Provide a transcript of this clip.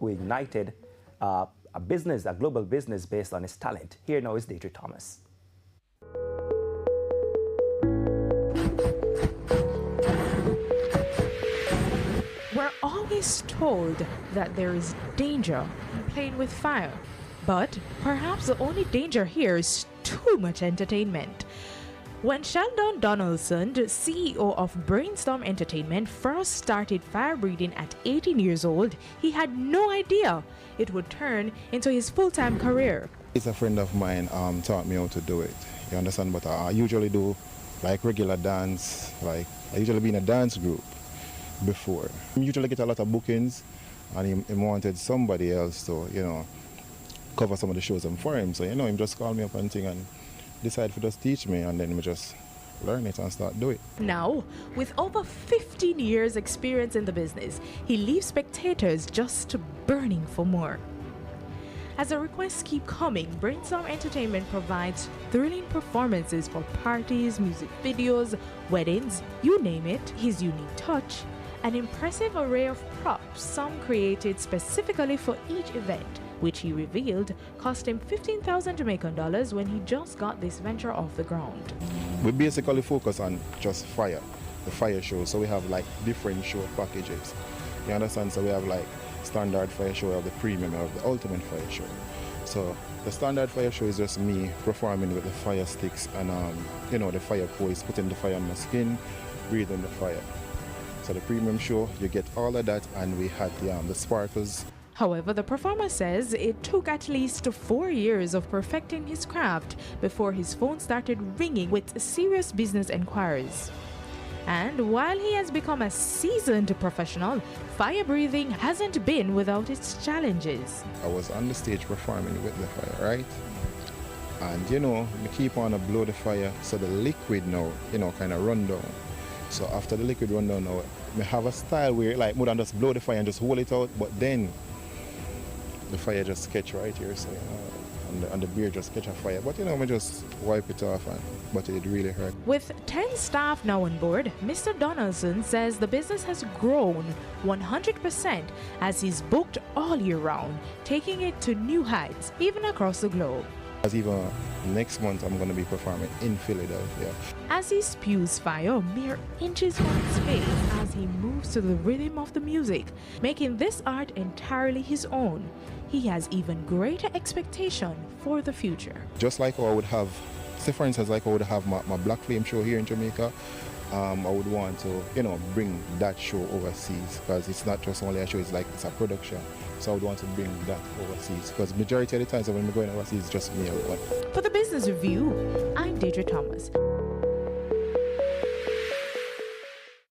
who ignited a global business based on his talent. Here now is Deidre Thomas. We're always told that there is danger in playing with fire, but perhaps the only danger here is too much entertainment. When Sheldon Donaldson, the CEO of Brainstorm Entertainment, first started fire breathing at 18 years old, he had no idea it would turn into his full-time career. It's a friend of mine taught me how to do it. You understand? But I usually do like regular dance. Like I usually be in a dance group before. I usually get a lot of bookings, and he wanted somebody else to, cover some of the shows for him. So, he just called me up and decide to just teach me, and then we just learn it and start doing it. Now, with over 15 years experience in the business, he leaves spectators just burning for more. As the requests keep coming, Brainstorm Entertainment provides thrilling performances for parties, music videos, weddings, you name it. His unique touch, an impressive array of props, some created specifically for each event, which he revealed cost him 15,000 Jamaican dollars when he just got this venture off the ground. We basically focus on just fire, the fire show. So we have like different show packages. You understand? So we have like standard fire show, we have the premium, we have the ultimate fire show. So the standard fire show is just me performing with the fire sticks and the fire poise, putting the fire on my skin, breathing the fire. So the premium show, you get all of that, and we had the sparkles. However, the performer says it took at least 4 years of perfecting his craft before his phone started ringing with serious business inquiries. And while he has become a seasoned professional, fire breathing hasn't been without its challenges. I was on the stage performing with the fire, right? And we keep on to blow the fire, so the liquid now, kind of run down. So after the liquid run down now, we have a style where like more than just blow the fire and just hold it out, but then the fire just catch right here, so and the beer just catch a fire. But we just wipe it off, but it really hurt. With 10 staff now on board, Mr. Donaldson says the business has grown 100% as he's booked all year round, taking it to new heights, even across the globe. As even next month, I'm going to be performing in Philadelphia. As he spews fire mere inches from his face as he moves to the rhythm of the music, making this art entirely his own, he has even greater expectation for the future. Just like I would have, say for instance, like I would have my Black Flame show here in Jamaica, I would want to, bring that show overseas, because it's not just only a show, it's a production. So I would want to bring that overseas, because majority of the times when we're going overseas, it's just me alone. For the Business Review, I'm Deidre Thomas.